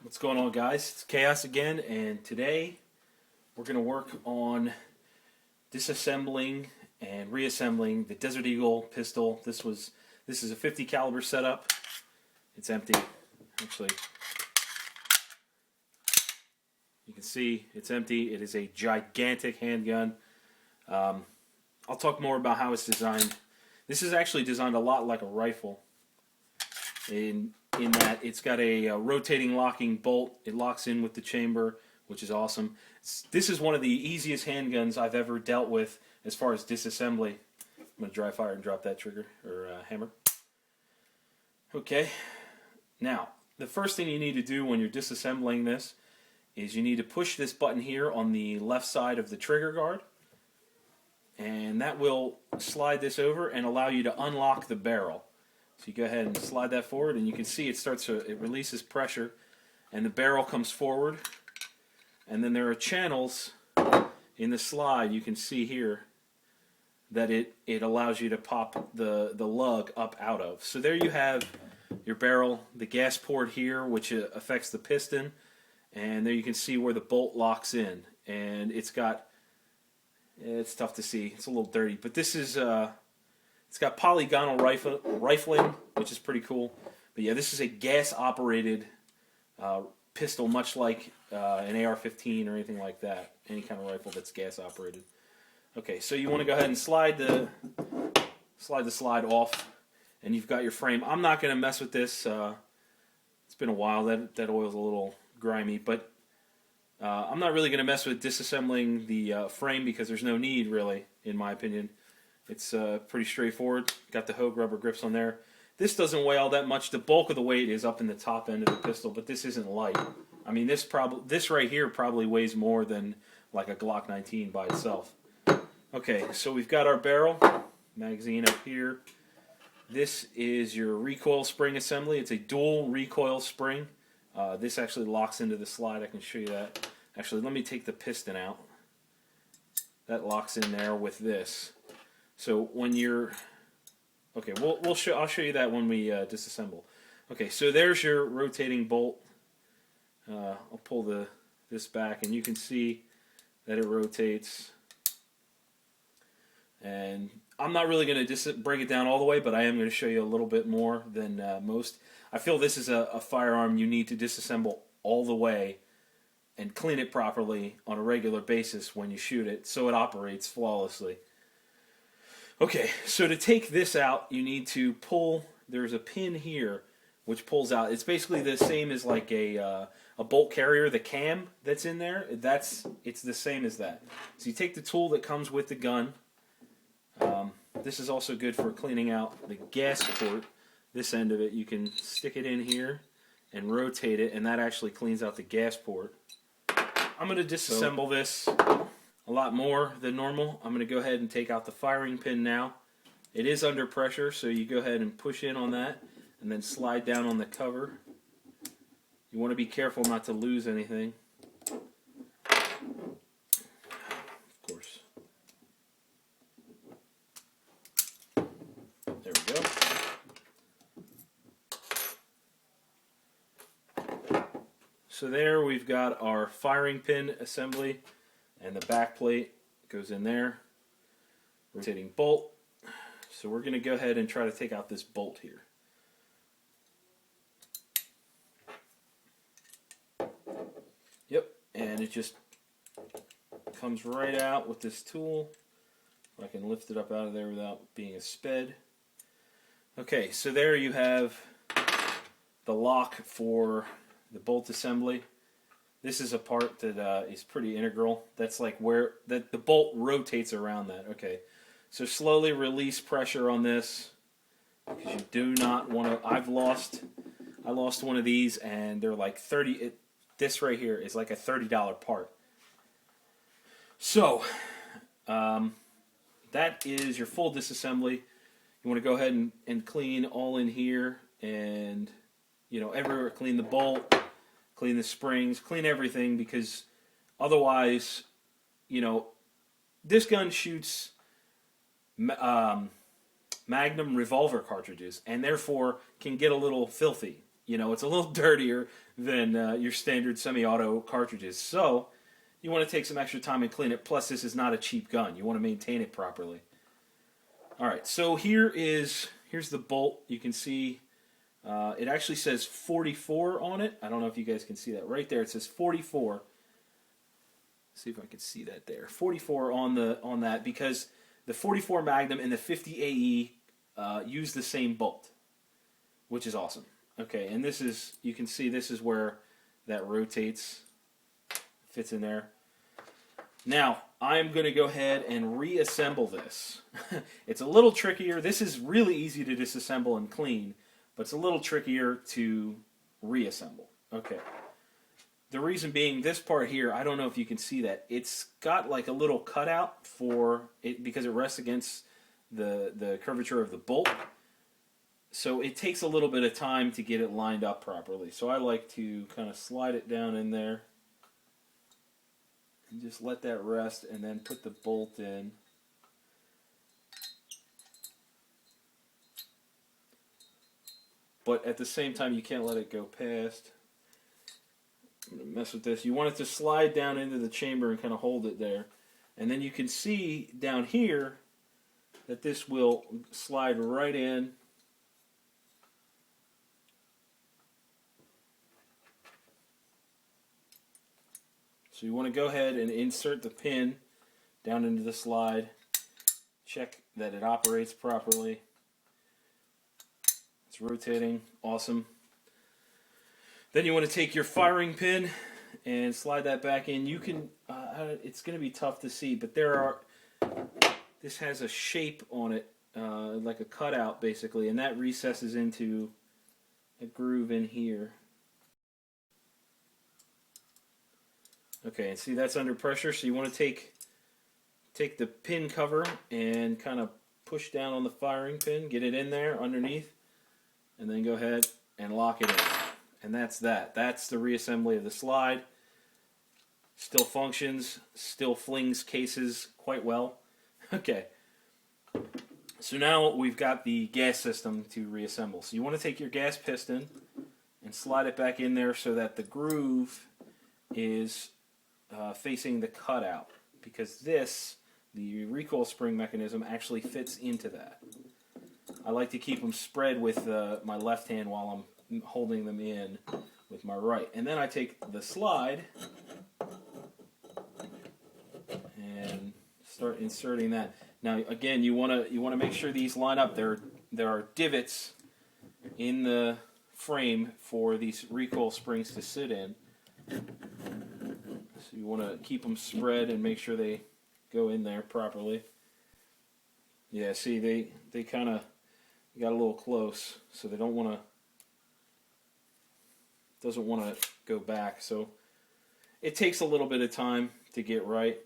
What's going on, guys? It's Chaos again, and today we're going to work on disassembling and reassembling the Desert Eagle pistol. This is a 50 caliber setup. It's empty. Actually, you can see it's empty. It is a gigantic handgun. I'll talk more about how it's designed. This is actually designed a lot like a rifle in that it's got a rotating locking bolt. It locks in with the chamber, which is awesome. This is one of the easiest handguns I've ever dealt with as far as disassembly. I'm going to dry fire and drop that trigger, or hammer. Okay, now the first thing you need to do when you're disassembling this is you need to push this button here on the left side of the trigger guard, and that will slide this over and allow you to unlock the barrel. So you go ahead and slide that forward, and you can see it releases pressure, and the barrel comes forward. And then there are channels in the slide, you can see here, that it allows you to pop the lug up out of. So there you have your barrel, the gas port here, which affects the piston, and there you can see where the bolt locks in. And it's tough to see, it's a little dirty, but this is it's got polygonal rifling, which is pretty cool. But yeah, this is a gas-operated pistol, much like an AR-15 or anything like that. Any kind of rifle that's gas-operated. Okay, so you want to go ahead and slide the slide off, and you've got your frame. I'm not going to mess with this. It's been a while. That oil's a little grimy, but I'm not really going to mess with disassembling the frame because there's no need, really, in my opinion. It's pretty straightforward. Got the Hogue rubber grips on there. This doesn't weigh all that much. The bulk of the weight is up in the top end of the pistol, but this isn't light. I mean, this right here probably weighs more than like a Glock 19 by itself. Okay, so we've got our barrel, magazine up here. This is your recoil spring assembly. It's a dual recoil spring. This actually locks into the slide. I can show you that. Actually, let me take the piston out. That locks in there with this. So when you're, okay, I'll show you that when we disassemble. Okay, so there's your rotating bolt. I'll pull this back, and you can see that it rotates. And I'm not really going to break it down all the way, but I am going to show you a little bit more than most. I feel this is a firearm you need to disassemble all the way and clean it properly on a regular basis when you shoot it, so it operates flawlessly. Okay, so to take this out, you need to pull. There's a pin here which pulls out. It's basically the same as like a bolt carrier, the cam that's in there. It's the same as that. So you take the tool that comes with the gun. This is also good for cleaning out the gas port. This end of it, you can stick it in here and rotate it, and that actually cleans out the gas port. I'm going to disassemble this a lot more than normal. I'm going to go ahead and take out the firing pin now. It is under pressure, so you go ahead and push in on that and then slide down on the cover. You want to be careful not to lose anything. Of course. There we go. So there we've got our firing pin assembly, and the back plate goes in there. Rotating bolt. So we're going to go ahead and try to take out this bolt here. Yep, and it just comes right out with this tool. I can lift it up out of there without being a sped. Okay, so there you have the lock for the bolt assembly. This is a part that is pretty integral. That's like where the bolt rotates around that. Okay, so slowly release pressure on this because you do not want to. I lost one of these, and they're like 30. This right here is like a $30 part. So that is your full disassembly. You want to go ahead and clean all in here, and everywhere. Clean the bolt, clean the springs, clean everything, because otherwise, this gun shoots Magnum revolver cartridges, and therefore can get a little filthy. You know, it's a little dirtier than your standard semi-auto cartridges. So you want to take some extra time and clean it. Plus, this is not a cheap gun. You want to maintain it properly. All right, so here's the bolt. You can see it actually says 44 on it. I don't know if you guys can see that right there. It says 44. See if I can see that there. 44 on that because the 44 Magnum and the 50 AE use the same bolt, which is awesome. Okay, and this is, you can see this is where that rotates, fits in there. Now, I'm going to go ahead and reassemble this. It's a little trickier. This is really easy to disassemble and clean, but it's a little trickier to reassemble. Okay. The reason being, this part here, I don't know if you can see that. It's got like a little cutout for it because it rests against the curvature of the bolt. So it takes a little bit of time to get it lined up properly. So I like to kind of slide it down in there and just let that rest and then put the bolt in. But at the same time, you can't let it go past. I'm going to mess with this. You want it to slide down into the chamber and kind of hold it there. And then you can see down here that this will slide right in. So you want to go ahead and insert the pin down into the slide. Check that it operates properly. It's rotating. Awesome. Then you want to take your firing pin and slide that back in. You can, it's going to be tough to see, but this has a shape on it, like a cutout basically, and that recesses into a groove in here. Okay, and see that's under pressure, so you want to take the pin cover and kind of push down on the firing pin, get it in there underneath, and then go ahead and lock it in. And that's that. That's the reassembly of the slide. Still functions, still flings cases quite well. Okay. So now we've got the gas system to reassemble. So you want to take your gas piston and slide it back in there so that the groove is facing the cutout. Because the recoil spring mechanism, actually fits into that. I like to keep them spread with my left hand while I'm holding them in with my right. And then I take the slide and start inserting that. Now again, you want to make sure these line up. There are divots in the frame for these recoil springs to sit in. So you want to keep them spread and make sure they go in there properly. Yeah, see they kind of got a little close, so they don't want to. Doesn't want to go back, so it takes a little bit of time to get right.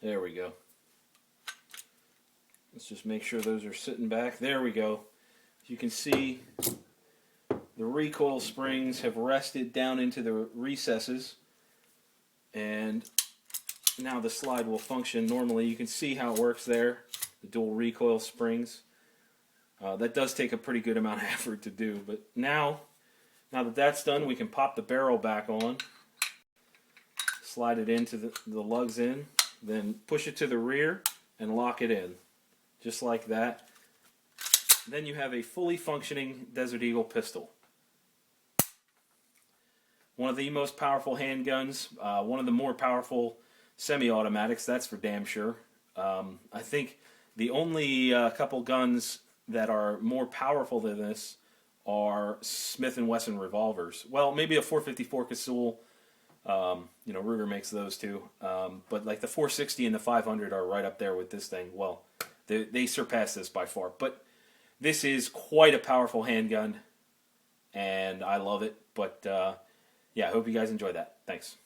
There we go. Let's just make sure those are sitting back. There we go. As you can see, the recoil springs have rested down into the recesses, and now the slide will function normally. You can see how it works there, the dual recoil springs. That does take a pretty good amount of effort to do, but now that that's done, we can pop the barrel back on, slide it into the lugs in, then push it to the rear and lock it in, just like that. Then you have a fully functioning Desert Eagle pistol. One of the most powerful handguns, one of the more powerful semi-automatics, that's for damn sure. I think the only couple guns that are more powerful than this are Smith & Wesson revolvers. Well, maybe a 454 Casull. Ruger makes those too. But like the 460 and the 500 are right up there with this thing. Well, they surpass this by far. But this is quite a powerful handgun, and I love it. But yeah, I hope you guys enjoy that. Thanks.